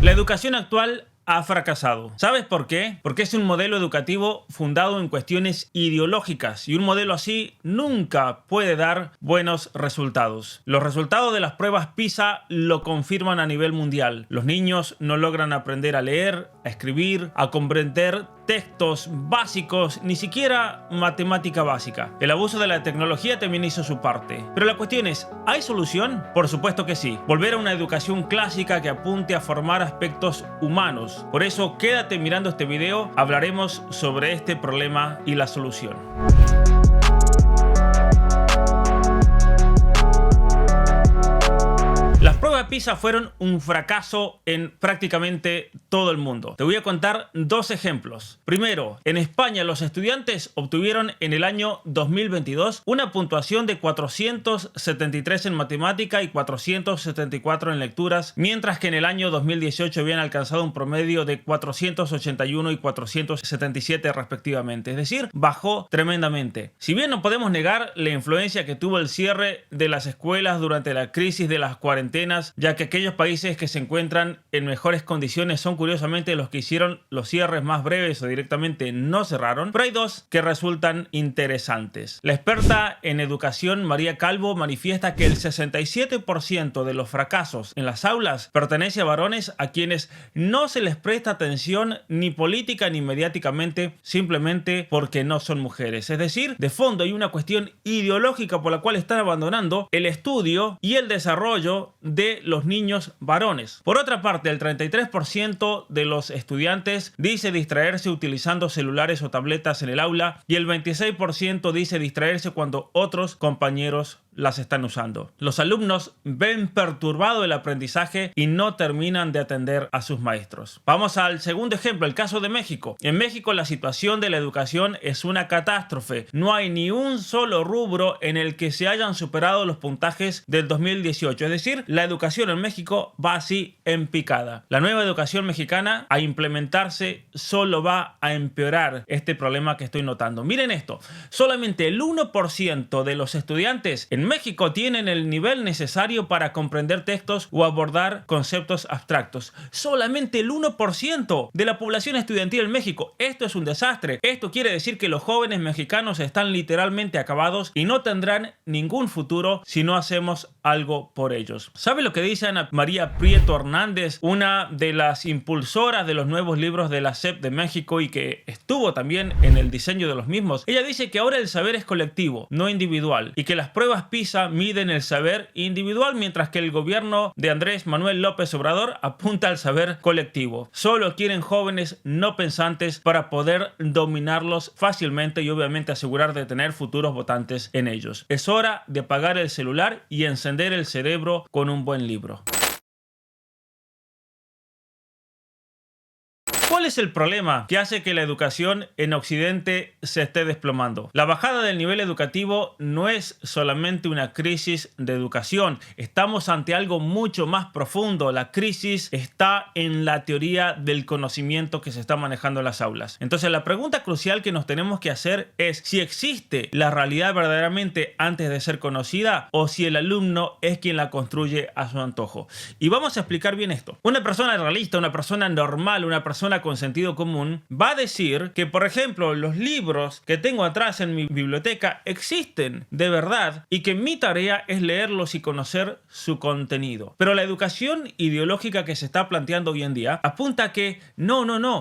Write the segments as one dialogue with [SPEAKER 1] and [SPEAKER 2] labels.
[SPEAKER 1] La educación actual ha fracasado. ¿Sabes por qué? Porque es un modelo educativo fundado en cuestiones ideológicas y un modelo así nunca puede dar buenos resultados. Los resultados de las pruebas PISA lo confirman a nivel mundial. Los niños no logran aprender a leer, a escribir, a comprender textos básicos, ni siquiera matemática básica. El abuso de la tecnología también hizo su parte. Pero la cuestión es, ¿hay solución? Por supuesto que sí. Volver a una educación clásica que apunte a formar aspectos humanos. Por eso quédate mirando este video, hablaremos sobre este problema y la solución. Las pruebas PISA fueron un fracaso en prácticamente todo el mundo. Te voy a contar dos ejemplos. Primero, en España los estudiantes obtuvieron en el año 2022 una puntuación de 473 en matemática y 474 en lecturas, mientras que en el año 2018 habían alcanzado un promedio de 481 y 477 respectivamente. Es decir, bajó tremendamente. Si bien no podemos negar la influencia que tuvo el cierre de las escuelas durante la crisis de las cuarentenas, ya que aquellos países que se encuentran en mejores condiciones son curiosamente los que hicieron los cierres más breves o directamente no cerraron, pero hay dos que resultan interesantes. La experta en educación María Calvo manifiesta que el 67% de los fracasos en las aulas pertenece a varones a quienes no se les presta atención ni política ni mediáticamente, simplemente porque no son mujeres. Es decir, de fondo hay una cuestión ideológica por la cual están abandonando el estudio y el desarrollo de los niños varones. Por otra parte, el 33% de los estudiantes dice distraerse utilizando celulares o tabletas en el aula y el 26% dice distraerse cuando otros compañeros las están usando. Los alumnos ven perturbado el aprendizaje y no terminan de atender a sus maestros. Vamos al segundo ejemplo, el caso de México. En México la situación de la educación es una catástrofe. No hay ni un solo rubro en el que se hayan superado los puntajes del 2018. Es decir, la educación en México va así en picada. La nueva educación mexicana a implementarse solo va a empeorar este problema que estoy notando. Miren esto, solamente el 1% de los estudiantes en México tienen el nivel necesario para comprender textos o abordar conceptos abstractos. Solamente el 1% de la población estudiantil en México. Esto es un desastre. Esto quiere decir que los jóvenes mexicanos están literalmente acabados y no tendrán ningún futuro si no hacemos algo por ellos. ¿Sabe lo que dice Ana María Prieto Hernández, una de las impulsoras de los nuevos libros de la SEP de México y que estuvo también en el diseño de los mismos? Ella dice que ahora el saber es colectivo, no individual, y que las pruebas PISA miden el saber individual, mientras que el gobierno de Andrés Manuel López Obrador apunta al saber colectivo. Solo quieren jóvenes no pensantes para poder dominarlos fácilmente y obviamente asegurar de tener futuros votantes en ellos. Es hora de apagar el celular y encender el cerebro con un buen libro. ¿Cuál es el problema que hace que la educación en Occidente se esté desplomando? La bajada del nivel educativo no es solamente una crisis de educación. Estamos ante algo mucho más profundo. La crisis está en la teoría del conocimiento que se está manejando en las aulas. Entonces, la pregunta crucial que nos tenemos que hacer es si existe la realidad verdaderamente antes de ser conocida o si el alumno es quien la construye a su antojo. Y vamos a explicar bien esto. Una persona realista, una persona normal, una persona con sentido común va a decir que, por ejemplo, los libros que tengo atrás en mi biblioteca existen de verdad y que mi tarea es leerlos y conocer su contenido. Pero la educación ideológica que se está planteando hoy en día apunta a que no,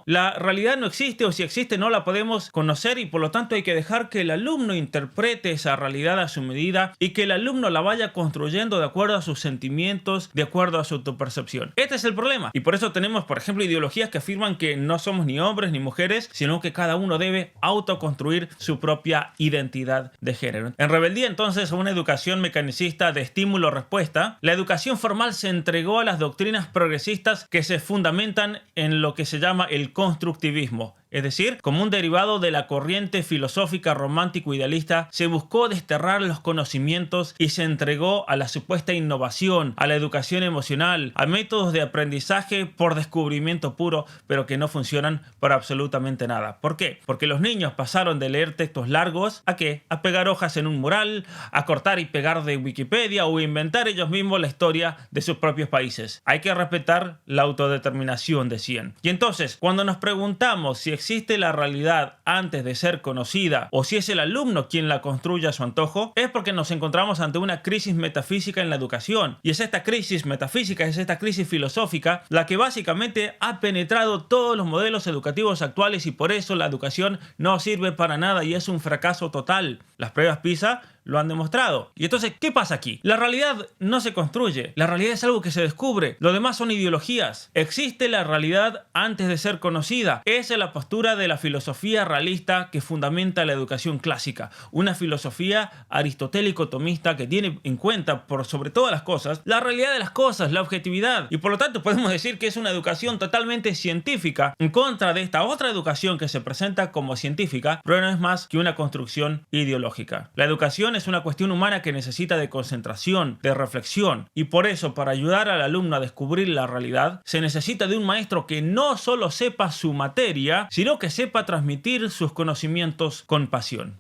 [SPEAKER 1] la realidad no existe, o si existe no la podemos conocer, y por lo tanto hay que dejar que el alumno interprete esa realidad a su medida y que el alumno la vaya construyendo de acuerdo a sus sentimientos, de acuerdo a su autopercepción. Este es el problema, y por eso tenemos, por ejemplo, ideologías que afirman que no somos ni hombres ni mujeres, sino que cada uno debe autoconstruir su propia identidad de género. En rebeldía entonces a una educación mecanicista de estímulo-respuesta, la educación formal se entregó a las doctrinas progresistas que se fundamentan en lo que se llama el constructivismo. Es decir, como un derivado de la corriente filosófica romántico-idealista, se buscó desterrar los conocimientos y se entregó a la supuesta innovación, a la educación emocional, a métodos de aprendizaje por descubrimiento puro, pero que no funcionan para absolutamente nada. ¿Por qué? Porque los niños pasaron de leer textos largos ¿a qué? A pegar hojas en un mural, a cortar y pegar de Wikipedia o inventar ellos mismos la historia de sus propios países. Hay que respetar la autodeterminación, decían. Y entonces, cuando nos preguntamos si existe la realidad antes de ser conocida o si es el alumno quien la construye a su antojo, es porque nos encontramos ante una crisis metafísica en la educación. Y es esta crisis metafísica, es esta crisis filosófica la que básicamente ha penetrado todos los modelos educativos actuales y por eso la educación no sirve para nada y es un fracaso total. Las pruebas PISA lo han demostrado. Y entonces, ¿qué pasa aquí? La realidad no se construye. La realidad es algo que se descubre. Lo demás son ideologías. Existe la realidad antes de ser conocida. Esa es la postura de la filosofía realista que fundamenta la educación clásica. Una filosofía aristotélico-tomista que tiene en cuenta, por sobre todas las cosas, la realidad de las cosas, la objetividad. Y por lo tanto, podemos decir que es una educación totalmente científica en contra de esta otra educación que se presenta como científica, pero no es más que una construcción ideológica. La educación es una cuestión humana que necesita de concentración, de reflexión, y por eso, para ayudar al alumno a descubrir la realidad, se necesita de un maestro que no solo sepa su materia, sino que sepa transmitir sus conocimientos con pasión.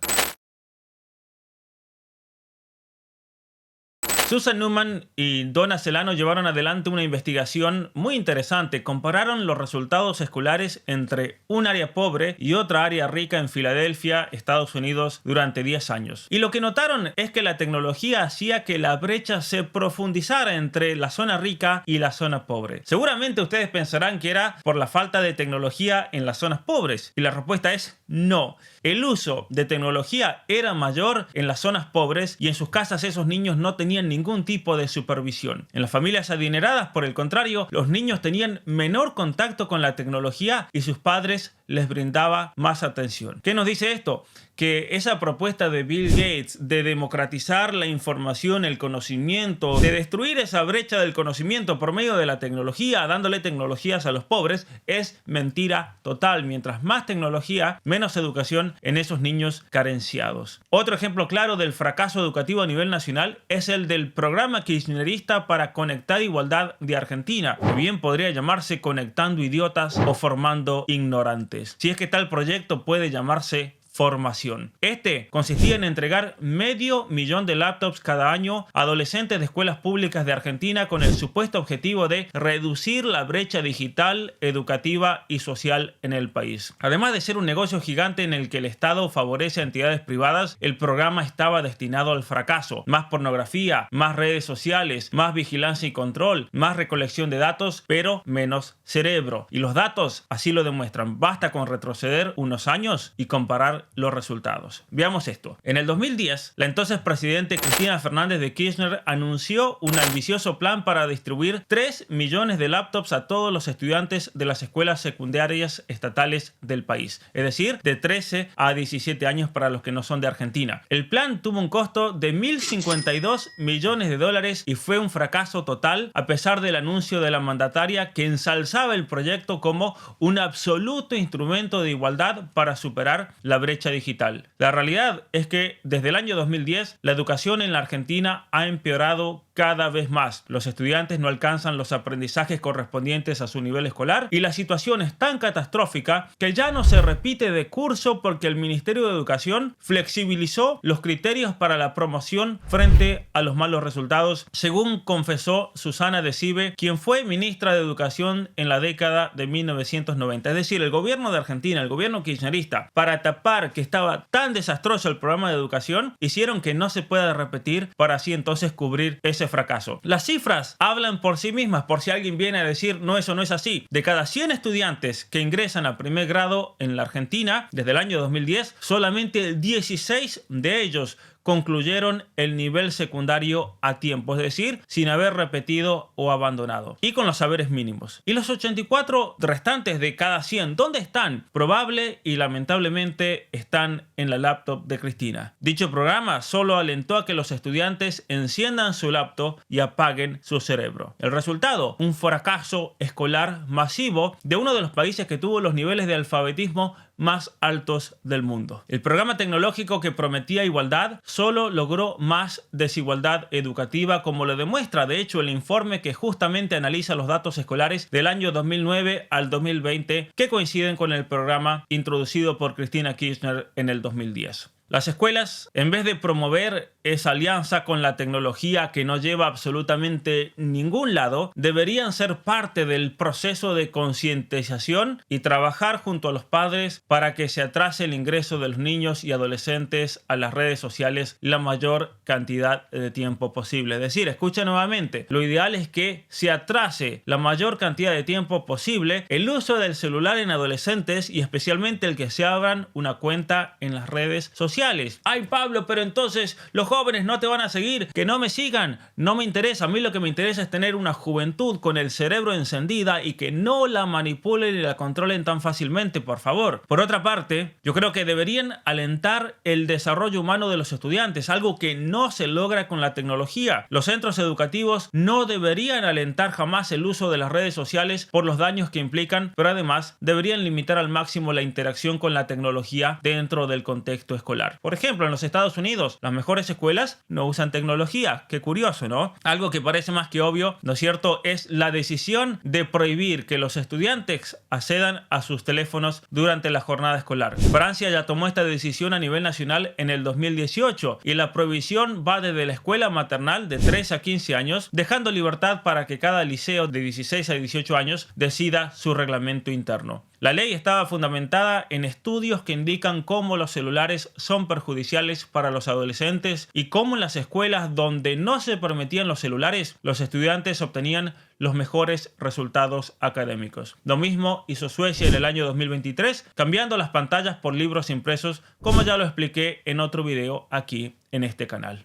[SPEAKER 1] Susan Newman y Donna Celano llevaron adelante una investigación muy interesante. Compararon los resultados escolares entre un área pobre y otra área rica en Filadelfia, Estados Unidos, durante 10 años. Y lo que notaron es que la tecnología hacía que la brecha se profundizara entre la zona rica y la zona pobre. Seguramente ustedes pensarán que era por la falta de tecnología en las zonas pobres. Y la respuesta es no. El uso de tecnología era mayor en las zonas pobres y en sus casas esos niños no tenían ningún tipo de supervisión. En las familias adineradas, por el contrario, los niños tenían menor contacto con la tecnología y sus padres les brindaba más atención. ¿Qué nos dice esto? Que esa propuesta de Bill Gates de democratizar la información, el conocimiento, de destruir esa brecha del conocimiento por medio de la tecnología, dándole tecnologías a los pobres, es mentira total. Mientras más tecnología, menos educación en esos niños carenciados. Otro ejemplo claro del fracaso educativo a nivel nacional es el del programa kirchnerista para conectar igualdad de Argentina, que bien podría llamarse Conectando Idiotas o Formando Ignorantes. Si es que tal proyecto puede llamarse formación. Este consistía en entregar 500.000 de laptops cada año a adolescentes de escuelas públicas de Argentina con el supuesto objetivo de reducir la brecha digital, educativa y social en el país. Además de ser un negocio gigante en el que el Estado favorece a entidades privadas, el programa estaba destinado al fracaso. Más pornografía, más redes sociales, más vigilancia y control, más recolección de datos, pero menos cerebro. Y los datos así lo demuestran. Basta con retroceder unos años y comparar los resultados. Veamos esto. En el 2010, la entonces presidente Cristina Fernández de Kirchner anunció un ambicioso plan para distribuir 3 millones de laptops a todos los estudiantes de las escuelas secundarias estatales del país. Es decir, de 13 a 17 años para los que no son de Argentina. El plan tuvo un costo de $1.052 millones y fue un fracaso total a pesar del anuncio de la mandataria que ensalzaba el proyecto como un absoluto instrumento de igualdad para superar la brecha digital. La realidad es que desde el año 2010 la educación en la Argentina ha empeorado cada vez más. Los estudiantes no alcanzan los aprendizajes correspondientes a su nivel escolar y la situación es tan catastrófica que ya no se repite de curso porque el Ministerio de Educación flexibilizó los criterios para la promoción frente a los malos resultados, según confesó Susana Decibe, quien fue ministra de Educación en la década de 1990. Es decir, el gobierno de Argentina, el gobierno kirchnerista, para tapar que estaba tan desastroso el programa de educación, hicieron que no se pueda repetir para así entonces cubrir ese fracaso. Las cifras hablan por sí mismas, por si alguien viene a decir no, eso no es así. De cada 100 estudiantes que ingresan a primer grado en la Argentina desde el año 2010, solamente 16 de ellos concluyeron el nivel secundario a tiempo, es decir, sin haber repetido o abandonado, y con los saberes mínimos. ¿Y los 84 restantes de cada 100 dónde están? Probable y lamentablemente están en la laptop de Cristina. Dicho programa solo alentó a que los estudiantes enciendan su laptop y apaguen su cerebro. El resultado, un fracaso escolar masivo de uno de los países que tuvo los niveles de alfabetismo más altos del mundo. El programa tecnológico que prometía igualdad solo logró más desigualdad educativa, como lo demuestra de hecho el informe que justamente analiza los datos escolares del año 2009 al 2020 que coinciden con el programa introducido por Cristina Kirchner en el 2010. Las escuelas, en vez de promover esa alianza con la tecnología que no lleva absolutamente ningún lado, deberían ser parte del proceso de concientización y trabajar junto a los padres para que se atrase el ingreso de los niños y adolescentes a las redes sociales la mayor cantidad de tiempo posible. Es decir, escucha nuevamente, lo ideal es que se atrase la mayor cantidad de tiempo posible el uso del celular en adolescentes y especialmente el que se abran una cuenta en las redes sociales. Ay, Pablo, pero entonces los jóvenes no te van a seguir, que no me sigan, no me interesa. A mí lo que me interesa es tener una juventud con el cerebro encendida y que no la manipulen y la controlen tan fácilmente, por favor. Por otra parte, yo creo que deberían alentar el desarrollo humano de los estudiantes, algo que no se logra con la tecnología. Los centros educativos no deberían alentar jamás el uso de las redes sociales por los daños que implican, pero además deberían limitar al máximo la interacción con la tecnología dentro del contexto escolar. Por ejemplo, en los Estados Unidos, las mejores escuelas no usan tecnología. Qué curioso, ¿no? Algo que parece más que obvio, ¿no es cierto?, es la decisión de prohibir que los estudiantes accedan a sus teléfonos durante la jornada escolar. Francia ya tomó esta decisión a nivel nacional en el 2018 y la prohibición va desde la escuela maternal de 3 a 15 años, dejando libertad para que cada liceo de 16 a 18 años decida su reglamento interno. La ley estaba fundamentada en estudios que indican cómo los celulares son perjudiciales para los adolescentes y cómo en las escuelas donde no se permitían los celulares, los estudiantes obtenían los mejores resultados académicos. Lo mismo hizo Suecia en el año 2023, cambiando las pantallas por libros impresos, como ya lo expliqué en otro video aquí en este canal.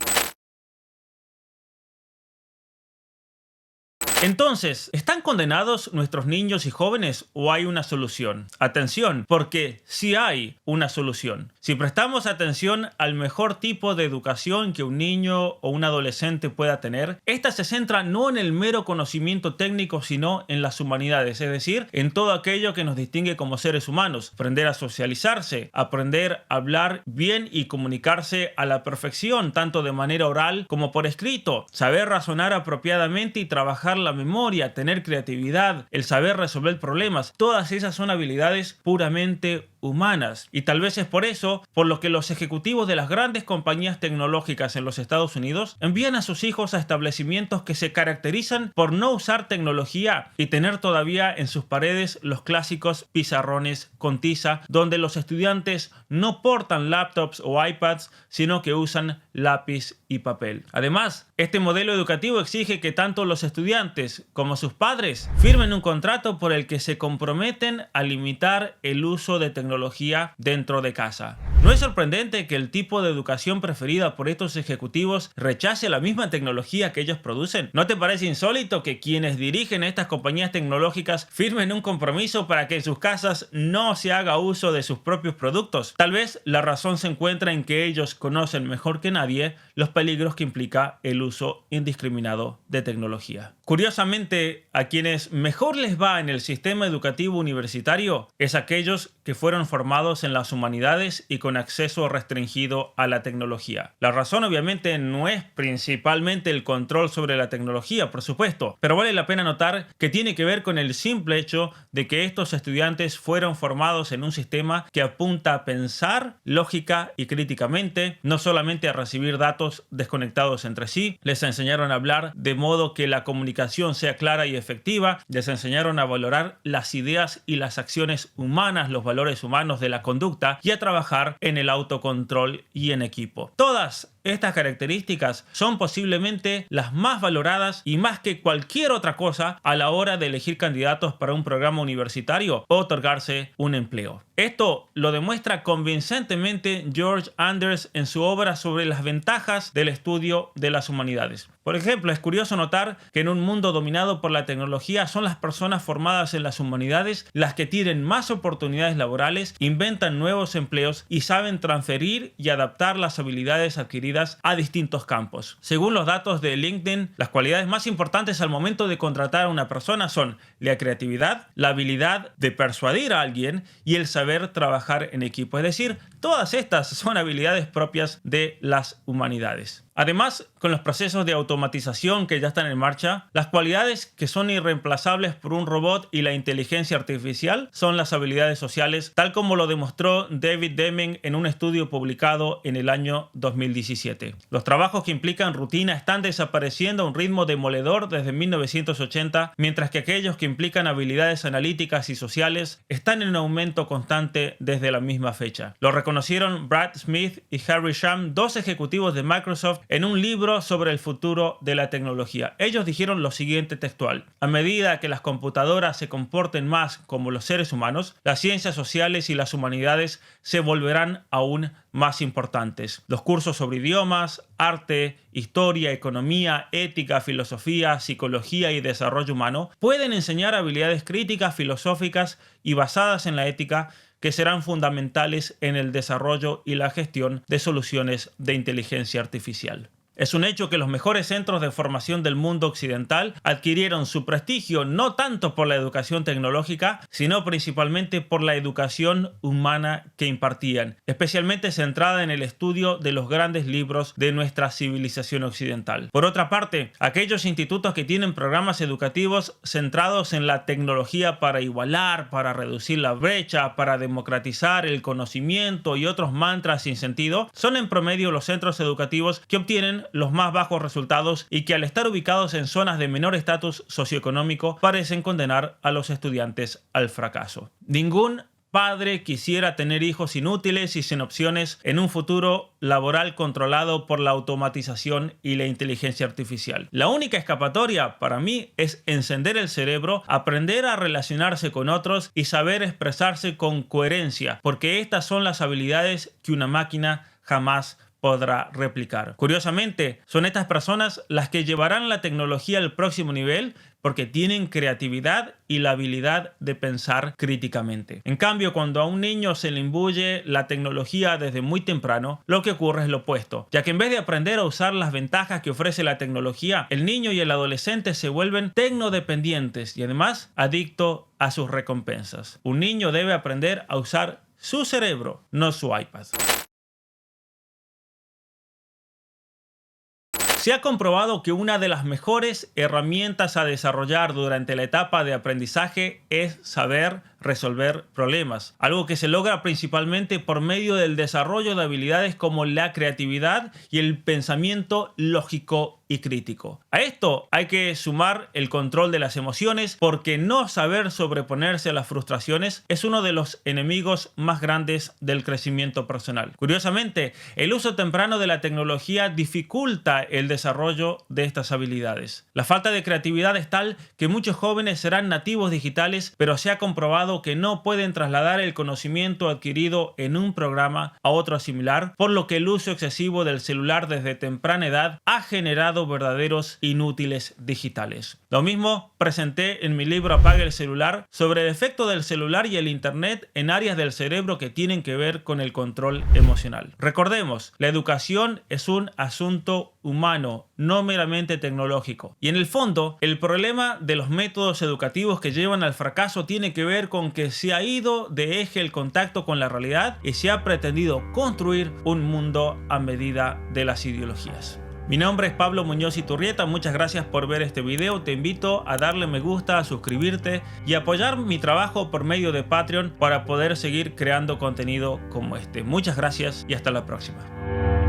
[SPEAKER 1] Entonces, ¿están condenados nuestros niños y jóvenes o hay una solución? Atención, porque sí hay una solución. Si prestamos atención al mejor tipo de educación que un niño o un adolescente pueda tener, esta se centra no en el mero conocimiento técnico, sino en las humanidades, es decir, en todo aquello que nos distingue como seres humanos. Aprender a socializarse, aprender a hablar bien y comunicarse a la perfección, tanto de manera oral como por escrito, saber razonar apropiadamente y trabajar la memoria, tener creatividad, el saber resolver problemas. Todas esas son habilidades puramente humanas. Y tal vez es por eso por lo que los ejecutivos de las grandes compañías tecnológicas en los Estados Unidos envían a sus hijos a establecimientos que se caracterizan por no usar tecnología y tener todavía en sus paredes los clásicos pizarrones con tiza, donde los estudiantes no portan laptops o iPads, sino que usan lápiz y papel. Además, este modelo educativo exige que tanto los estudiantes como sus padres firmen un contrato por el que se comprometen a limitar el uso de tecnología dentro de casa. ¿No es sorprendente que el tipo de educación preferida por estos ejecutivos rechace la misma tecnología que ellos producen? ¿No te parece insólito que quienes dirigen estas compañías tecnológicas firmen un compromiso para que en sus casas no se haga uso de sus propios productos? Tal vez la razón se encuentra en que ellos conocen mejor que nadie los peligros que implica el uso indiscriminado de tecnología. Curiosamente, a quienes mejor les va en el sistema educativo universitario es aquellos que fueron formados en las humanidades y con acceso restringido a la tecnología. La razón obviamente no es principalmente el control sobre la tecnología, por supuesto, pero vale la pena notar que tiene que ver con el simple hecho de que estos estudiantes fueron formados en un sistema que apunta a pensar lógica y críticamente, no solamente a recibir datos desconectados entre sí. Les enseñaron a hablar de modo que la comunicación sea clara y efectiva, les enseñaron a valorar las ideas y las acciones humanas, los valores humanos de la conducta y a trabajar en el autocontrol y en equipo. Todas estas características son posiblemente las más valoradas y más que cualquier otra cosa a la hora de elegir candidatos para un programa universitario o otorgarse un empleo. Esto lo demuestra convincentemente George Anders en su obra sobre las ventajas del estudio de las humanidades. Por ejemplo, es curioso notar que en un mundo dominado por la tecnología son las personas formadas en las humanidades las que tienen más oportunidades laborales, inventan nuevos empleos y saben transferir y adaptar las habilidades adquiridas a distintos campos. Según los datos de LinkedIn, las cualidades más importantes al momento de contratar a una persona son la creatividad, la habilidad de persuadir a alguien y el saber trabajar en equipo. Es decir, todas estas son habilidades propias de las humanidades. Además, con los procesos de automatización que ya están en marcha, las cualidades que son irreemplazables por un robot y la inteligencia artificial son las habilidades sociales, tal como lo demostró David Deming en un estudio publicado en el año 2017. Los trabajos que implican rutina están desapareciendo a un ritmo demoledor desde 1980, mientras que aquellos que implican habilidades analíticas y sociales están en aumento constante desde la misma fecha. Lo reconocieron Brad Smith y Harry Shum, dos ejecutivos de Microsoft, en un libro sobre el futuro de la tecnología. Ellos dijeron lo siguiente textual: a medida que las computadoras se comporten más como los seres humanos, las ciencias sociales y las humanidades se volverán aún más importantes. Los cursos sobre idiomas, arte, historia, economía, ética, filosofía, psicología y desarrollo humano pueden enseñar habilidades críticas, filosóficas y basadas en la ética que serán fundamentales en el desarrollo y la gestión de soluciones de inteligencia artificial. Es un hecho que los mejores centros de formación del mundo occidental adquirieron su prestigio no tanto por la educación tecnológica, sino principalmente por la educación humana que impartían, especialmente centrada en el estudio de los grandes libros de nuestra civilización occidental. Por otra parte, aquellos institutos que tienen programas educativos centrados en la tecnología para igualar, para reducir la brecha, para democratizar el conocimiento y otros mantras sin sentido, son en promedio los centros educativos que obtienen los más bajos resultados y que al estar ubicados en zonas de menor estatus socioeconómico parecen condenar a los estudiantes al fracaso. Ningún padre quisiera tener hijos inútiles y sin opciones en un futuro laboral controlado por la automatización y la inteligencia artificial. La única escapatoria para mí es encender el cerebro, aprender a relacionarse con otros y saber expresarse con coherencia, porque estas son las habilidades que una máquina jamás podrá replicar. Curiosamente, son estas personas las que llevarán la tecnología al próximo nivel porque tienen creatividad y la habilidad de pensar críticamente. En cambio, cuando a un niño se le imbuye la tecnología desde muy temprano, lo que ocurre es lo opuesto, ya que en vez de aprender a usar las ventajas que ofrece la tecnología, el niño y el adolescente se vuelven tecnodependientes y además adictos a sus recompensas. Un niño debe aprender a usar su cerebro, no su iPad. Se ha comprobado que una de las mejores herramientas a desarrollar durante la etapa de aprendizaje es saber resolver problemas, algo que se logra principalmente por medio del desarrollo de habilidades como la creatividad y el pensamiento lógico y crítico. A esto hay que sumar el control de las emociones, porque no saber sobreponerse a las frustraciones es uno de los enemigos más grandes del crecimiento personal. Curiosamente, el uso temprano de la tecnología dificulta el desarrollo de estas habilidades. La falta de creatividad es tal que muchos jóvenes serán nativos digitales, pero se ha comprobado que no pueden trasladar el conocimiento adquirido en un programa a otro similar, por lo que el uso excesivo del celular desde temprana edad ha generado verdaderos inútiles digitales. Lo mismo presenté en mi libro Apague el celular sobre el efecto del celular y el internet en áreas del cerebro que tienen que ver con el control emocional. Recordemos, la educación es un asunto humano, no meramente tecnológico. Y en el fondo, el problema de los métodos educativos que llevan al fracaso tiene que ver con que se ha ido de eje el contacto con la realidad y se ha pretendido construir un mundo a medida de las ideologías. Mi nombre es Pablo Muñoz Iturrieta, muchas gracias por ver este video. Te invito a darle me gusta, a suscribirte y apoyar mi trabajo por medio de Patreon para poder seguir creando contenido como este. Muchas gracias y hasta la próxima.